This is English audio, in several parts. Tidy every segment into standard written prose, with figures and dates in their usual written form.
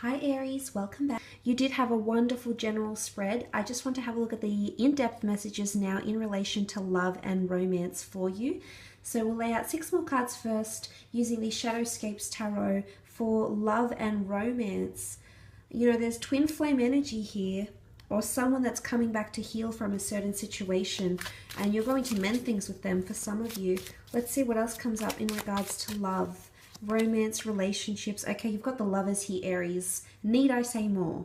Hi Aries, welcome back. You did have a wonderful general spread. I just want to have a look at the in-depth messages now in relation to love and romance for you. So we'll lay out 6 more cards first using the Shadowscapes Tarot for love and romance. You know, there's twin flame energy here, or someone that's coming back to heal from a certain situation, and you're going to mend things with them for some of you. Let's see what else comes up in regards to love. Romance, relationships. Okay, you've got the Lovers here, Aries. Need I say more?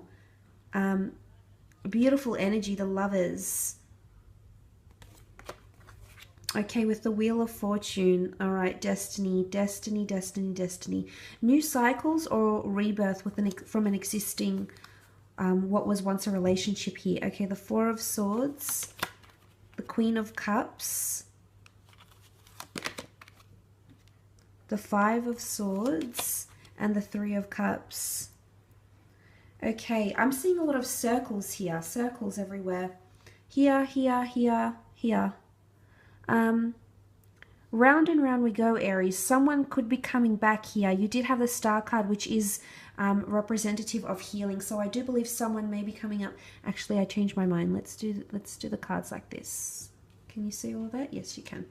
Beautiful energy, the Lovers. Okay, with the Wheel of Fortune. All right, destiny, destiny, destiny, destiny. New cycles or rebirth with from an existing, what was once a relationship here. Okay, the Four of Swords, the Queen of Cups, the Five of Swords, and the Three of Cups. Okay, I'm seeing a lot of circles here, circles everywhere. Here, here, here, here. Round and round we go, Aries. Someone could be coming back here. You did have the Star card, which is representative of healing. So I do believe someone may be coming up. Actually, I changed my mind. Let's do the cards like this. Can you see all of that? Yes, you can.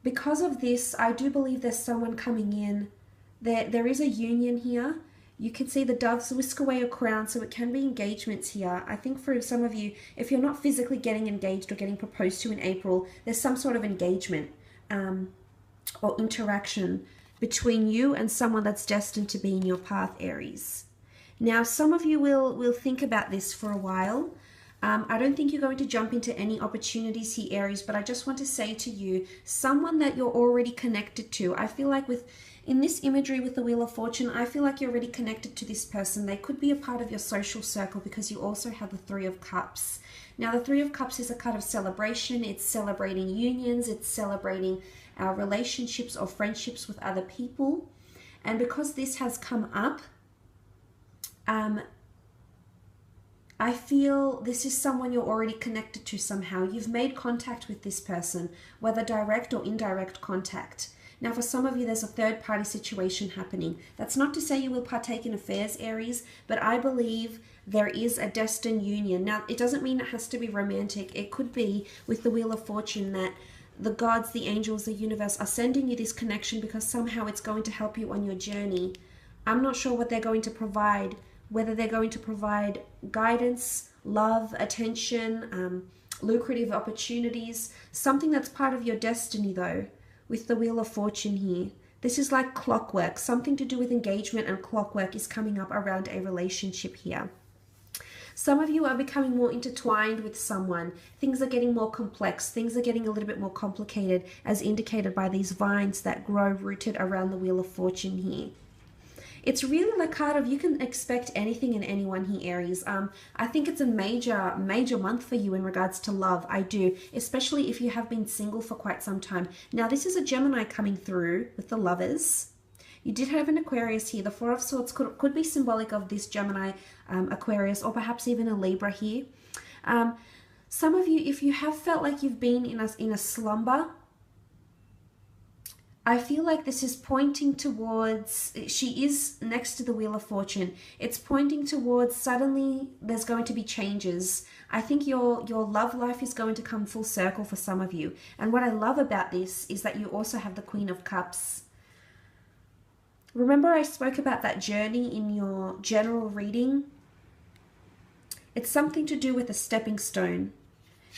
Because of this, I do believe there's someone coming in. There is a union here. You can see the doves whisk away a crown, so it can be engagements here. I think for some of you, if you're not physically getting engaged or getting proposed to in April, there's some sort of engagement or interaction between you and someone that's destined to be in your path, Aries. Now, some of you will think about this for a while. I don't think you're going to jump into any opportunities here, Aries, but I just want to say to you, someone that you're already connected to. I feel like in this imagery with the Wheel of Fortune, I feel like you're already connected to this person. They could be a part of your social circle because you also have the Three of Cups. Now, the Three of Cups is a card of celebration. It's celebrating unions. It's celebrating our relationships or friendships with other people. And because this has come up, I feel this is someone you're already connected to somehow. You've made contact with this person, whether direct or indirect contact. Now, for some of you, there's a third-party situation happening. That's not to say you will partake in affairs, Aries, but I believe there is a destined union. Now, it doesn't mean it has to be romantic. It could be with the Wheel of Fortune that the gods, the angels, the universe are sending you this connection because somehow it's going to help you on your journey. I'm not sure what they're going to provide, whether they're going to provide guidance, love, attention, lucrative opportunities, something that's part of your destiny though, with the Wheel of Fortune here. This is like clockwork. Something to do with engagement and clockwork is coming up around a relationship here. Some of you are becoming more intertwined with someone. Things are getting more complex. Things are getting a little bit more complicated, as indicated by these vines that grow rooted around the Wheel of Fortune here. It's really like card of you can expect anything and anyone here, Aries. I think it's a major month for you in regards to love. I do, especially if you have been single for quite some time. Now, this is a Gemini coming through with the Lovers. You did have an Aquarius here. The Four of Swords could be symbolic of this Gemini, Aquarius, or perhaps even a Libra here. Some of you, if you have felt like you've been in a slumber, I feel like this is pointing towards, she is next to the Wheel of Fortune. It's pointing towards suddenly there's going to be changes. I think your love life is going to come full circle for some of you. And what I love about this is that you also have the Queen of Cups. Remember I spoke about that journey in your general reading? It's something to do with a stepping stone.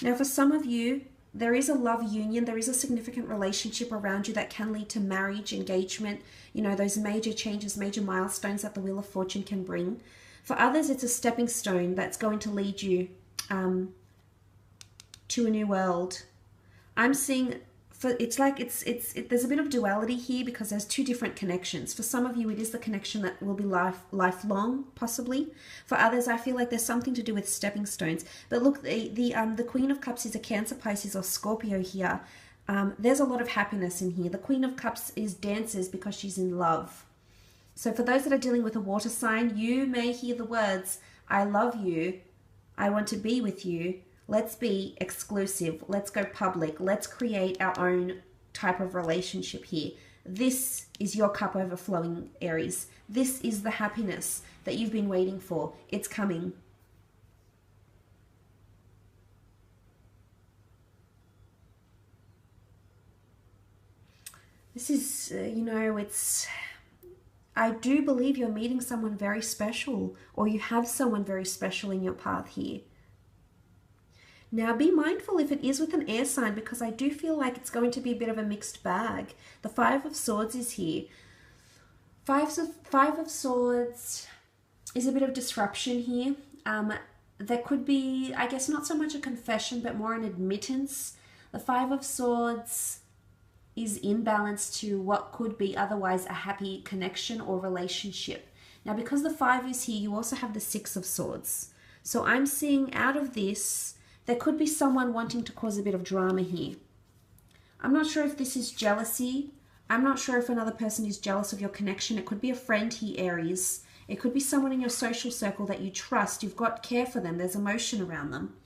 Now for some of you, there is a love union, there is a significant relationship around you that can lead to marriage, engagement, you know, those major changes, major milestones that the Wheel of Fortune can bring. For others, it's a stepping stone that's going to lead you to a new world. I'm seeing, there's a bit of duality here because there's two different connections. For some of you, it is the connection that will be lifelong, possibly. For others, I feel like there's something to do with stepping stones. But look, the Queen of Cups is a Cancer, Pisces, or Scorpio here. There's a lot of happiness in here. The Queen of Cups dances because she's in love. So for those that are dealing with a water sign, you may hear the words, I love you, I want to be with you, let's be exclusive, let's go public, let's create our own type of relationship here. This is your cup overflowing, Aries. This is the happiness that you've been waiting for. It's coming. This is, you know, I do believe you're meeting someone very special, or you have someone very special in your path here. Now, be mindful if it is with an air sign, because I do feel like it's going to be a bit of a mixed bag. The Five of Swords is here. Five of Swords is a bit of disruption here. There could be, I guess, not so much a confession, but more an admittance. The Five of Swords is in balance to what could be otherwise a happy connection or relationship. Now, because the 5 is here, you also have the 6 of Swords. So I'm seeing out of this, there could be someone wanting to cause a bit of drama here. I'm not sure if this is jealousy. I'm not sure if another person is jealous of your connection. It could be a friend here, Aries. It could be someone in your social circle that you trust. You've got care for them. There's emotion around them.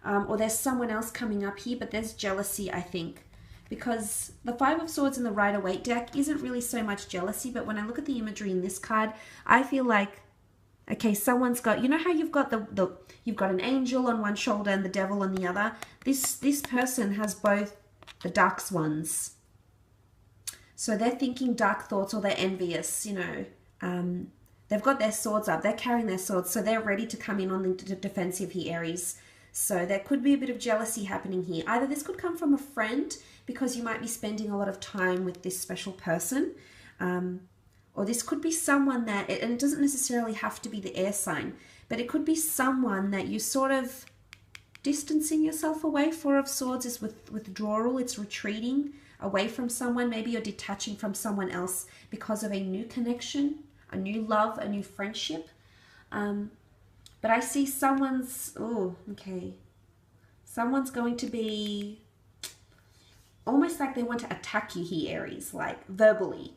Or there's someone else coming up here, but there's jealousy, I think. Because the 5 of Swords in the Rider-Waite deck isn't really so much jealousy, but when I look at the imagery in this card, I feel like, okay, someone's got, you know how you've got you've got an angel on one shoulder and the devil on the other? This person has both the dark swans. So they're thinking dark thoughts, or they're envious, you know. They've got their swords up. They're carrying their swords, so they're ready to come in on the defensive here, Aries. So there could be a bit of jealousy happening here. Either this could come from a friend, because you might be spending a lot of time with this special person. Or this could be someone that, and it doesn't necessarily have to be the air sign, but it could be someone that you sort of distancing yourself away. 4 of Swords is withdrawal. It's retreating away from someone. Maybe you're detaching from someone else because of a new connection, a new love, a new friendship. But I see someone's, someone's going to be almost like they want to attack you here, Aries, like verbally.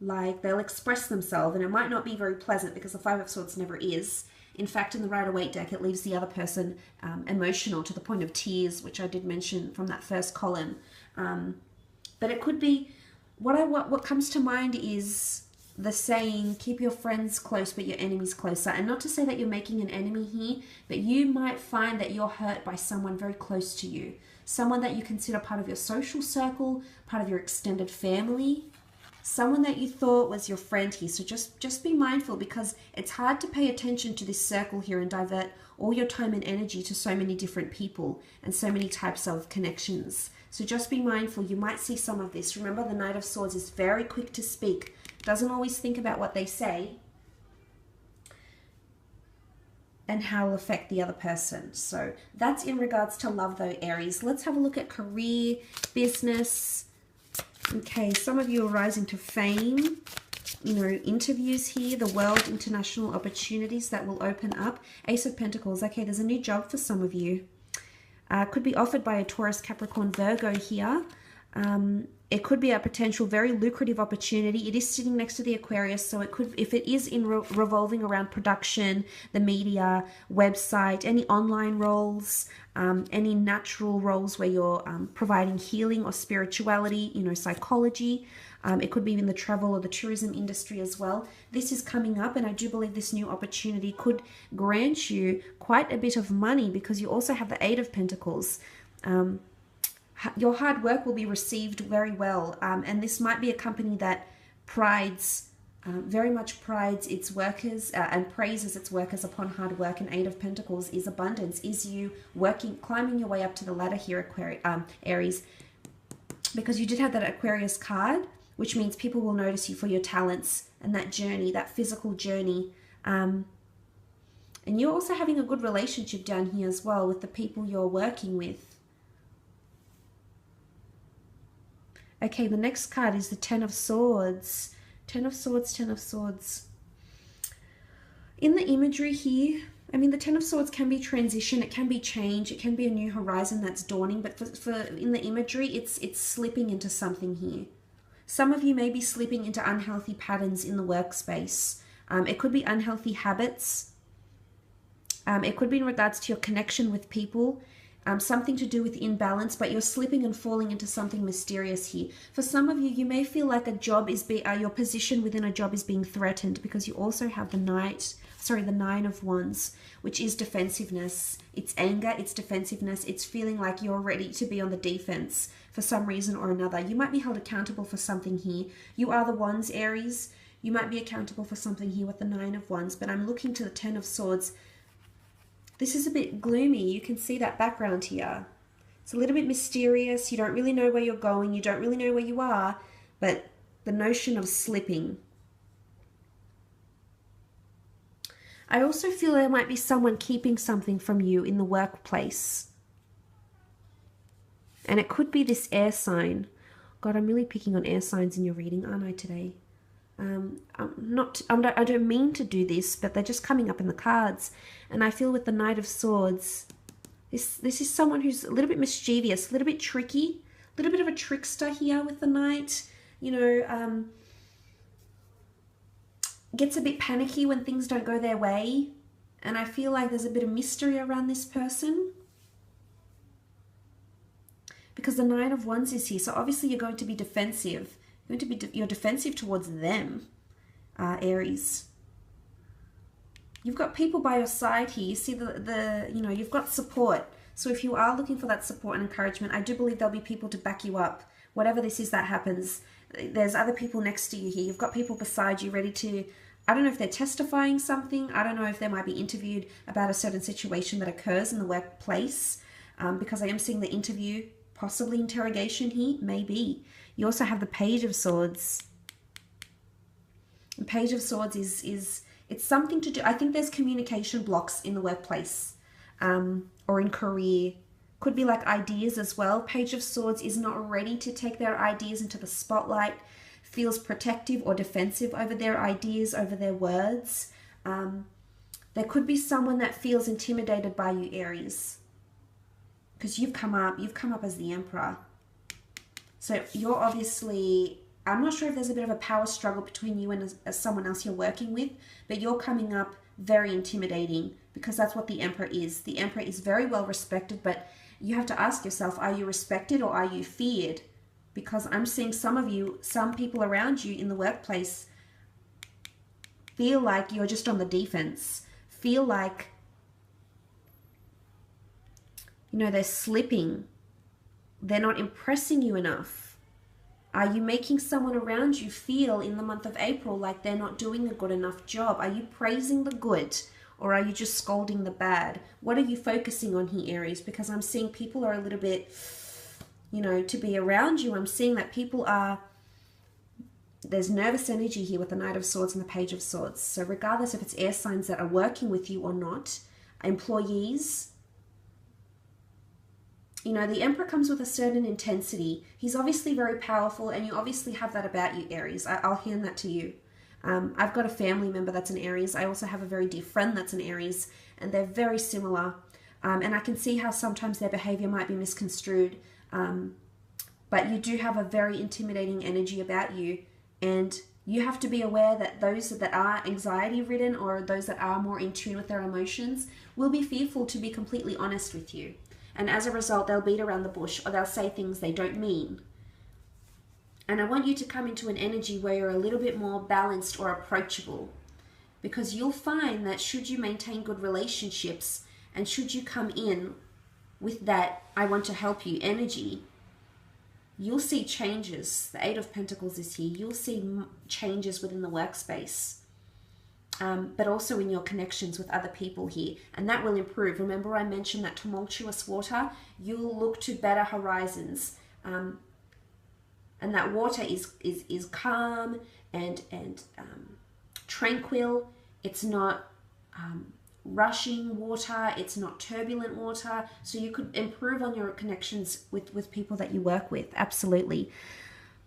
Like they'll express themselves, and it might not be very pleasant, because the 5 of Swords never is. In fact, in the Rider-Waite deck, it leaves the other person emotional to the point of tears, which I did mention from that first column. But it could be, what comes to mind is the saying, keep your friends close but your enemies closer. And not to say that you're making an enemy here, but you might find that you're hurt by someone very close to you. Someone that you consider part of your social circle, part of your extended family. Someone that you thought was your friend here. So just be mindful, because it's hard to pay attention to this circle here and divert all your time and energy to so many different people and so many types of connections. So just be mindful. You might see some of this. Remember, the Knight of Swords is very quick to speak. Doesn't always think about what they say and how it will affect the other person. So that's in regards to love though, Aries. Let's have a look at career, business. Okay, some of you are rising to fame, you know, interviews here, the world, international opportunities that will open up. Ace of Pentacles. Okay, there's a new job for some of you. Could be offered by a Taurus, Capricorn, Virgo here. It could be a potential very lucrative opportunity. It is sitting next to the Aquarius, so it could, if it is in revolving around production, the media, website, any online roles, any natural roles where you're providing healing or spirituality, you know, psychology. It could be in the travel or the tourism industry as well. This is coming up, and I do believe this new opportunity could grant you quite a bit of money, because you also have the 8 of Pentacles. Your hard work will be received very well, and this might be a company that very much prides its workers and praises its workers upon hard work. And 8 of Pentacles is abundance, is you climbing your way up to the ladder here, Aries, because you did have that Aquarius card, which means people will notice you for your talents and that journey, that physical journey. And you're also having a good relationship down here as well with the people you're working with. Okay, the next card is the 10 of Swords. 10 of Swords, 10 of Swords. In the imagery here, I mean, the 10 of Swords can be transition, it can be change, it can be a new horizon that's dawning, but in the imagery, it's slipping into something here. Some of you may be slipping into unhealthy patterns in the workspace. It could be unhealthy habits. It could be in regards to your connection with people. something to do with imbalance, but you're slipping and falling into something mysterious here. For some of you, you may feel like a job is your position within a job is being threatened, because you also have the Nine of Wands, which is defensiveness. It's anger, it's defensiveness, it's feeling like you're ready to be on the defense for some reason or another. You might be held accountable for something here. You are the Wands, Aries. You might be accountable for something here with the Nine of Wands, but I'm looking to the Ten of Swords. This is a bit gloomy. You can see that background here. It's a little bit mysterious. You don't really know where you're going. You don't really know where you are, but the notion of slipping. I also feel there might be someone keeping something from you in the workplace. And it could be this air sign. God, I'm really picking on air signs in your reading, aren't I, today? I don't mean to do this, but they're just coming up in the cards. And I feel with the Knight of Swords, this is someone who's a little bit mischievous, a little bit tricky, a little bit of a trickster here with the Knight. You know, gets a bit panicky when things don't go their way. And I feel like there's a bit of mystery around this person, because the Nine of Wands is here. So obviously you're going to be defensive. You're defensive towards them, Aries. You've got people by your side here. You see you've got support. So if you are looking for that support and encouragement, I do believe there'll be people to back you up. Whatever this is that happens, there's other people next to you here. You've got people beside you ready to, I don't know if they're testifying something. I don't know if they might be interviewed about a certain situation that occurs in the workplace, because I am seeing the interview, possibly interrogation here, maybe. You also have the Page of Swords. The Page of Swords it's something to do. I think there's communication blocks in the workplace, or in career. Could be like ideas as well. Page of Swords is not ready to take their ideas into the spotlight, feels protective or defensive over their ideas, over their words. There could be someone that feels intimidated by you, Aries, because you've come up as the Emperor. So you're obviously, I'm not sure if there's a bit of a power struggle between you and someone else you're working with, but you're coming up very intimidating, because that's what the Emperor is. The Emperor is very well respected, but you have to ask yourself, are you respected or are you feared? Because I'm seeing some people around you in the workplace feel like you're just on the defense, feel like, you know, they're slipping. They're not impressing you enough. Are you making someone around you feel in the month of April like they're not doing a good enough job? Are you praising the good, or are you just scolding the bad? What are you focusing on here, Aries? Because I'm seeing people are a little bit, you know, to be around you. I'm seeing that people are, there's nervous energy here with the Knight of Swords and the Page of Swords. So regardless if it's air signs that are working with you or not, employees, you know, the Emperor comes with a certain intensity. He's obviously very powerful, and you obviously have that about you, Aries. I'll hand that to you. I've got a family member that's an Aries. I also have a very dear friend that's an Aries, and they're very similar. And I can see how sometimes their behavior might be misconstrued. But you do have a very intimidating energy about you, and you have to be aware that those that are anxiety-ridden, or those that are more in tune with their emotions, will be fearful to be completely honest with you. And as a result, they'll beat around the bush, or they'll say things they don't mean. And I want you to come into an energy where you're a little bit more balanced or approachable, because you'll find that should you maintain good relationships, and should you come in with that I want to help you energy, you'll see changes. The Eight of Pentacles is here. You'll see changes within the workspace. But also in your connections with other people here, and that will improve. Remember I mentioned that tumultuous water, you'll look to better horizons, and that water is calm and tranquil. It's not rushing water, it's not turbulent water, so you could improve on your connections with people that you work with, absolutely.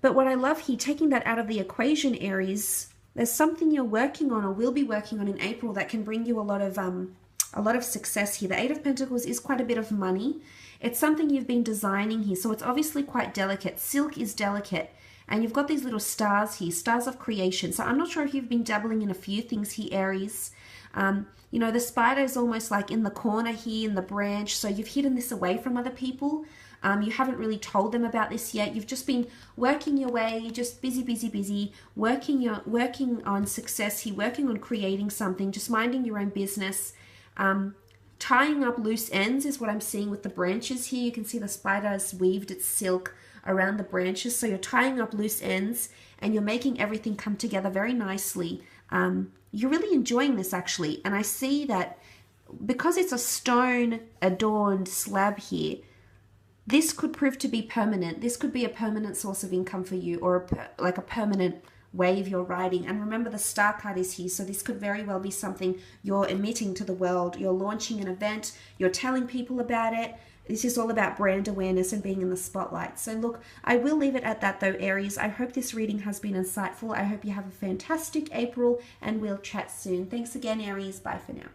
But what I love here, taking that out of the equation, Aries, there's something you're working on or will be working on in April that can bring you a lot of success here. The Eight of Pentacles is quite a bit of money. It's something you've been designing here, so it's obviously quite delicate. Silk is delicate, and you've got these little stars here, stars of creation. So I'm not sure if you've been dabbling in a few things here, Aries. You know, the spider is almost like in the corner here in the branch, so you've hidden this away from other people. You haven't really told them about this yet. You've just been working your way, just busy, working on success here, working on creating something, just minding your own business. Tying up loose ends is what I'm seeing with the branches here. You can see the spider has weaved its silk around the branches. So you're tying up loose ends and you're making everything come together very nicely. You're really enjoying this actually. And I see that because it's a stone adorned slab here, this could prove to be permanent. This could be a permanent source of income for you, or like a permanent wave you're riding. And remember, the star card is here, so this could very well be something you're emitting to the world. You're launching an event, you're telling people about it. This is all about brand awareness and being in the spotlight. So look, I will leave it at that though, Aries. I hope this reading has been insightful. I hope you have a fantastic April, and we'll chat soon. Thanks again, Aries. Bye for now.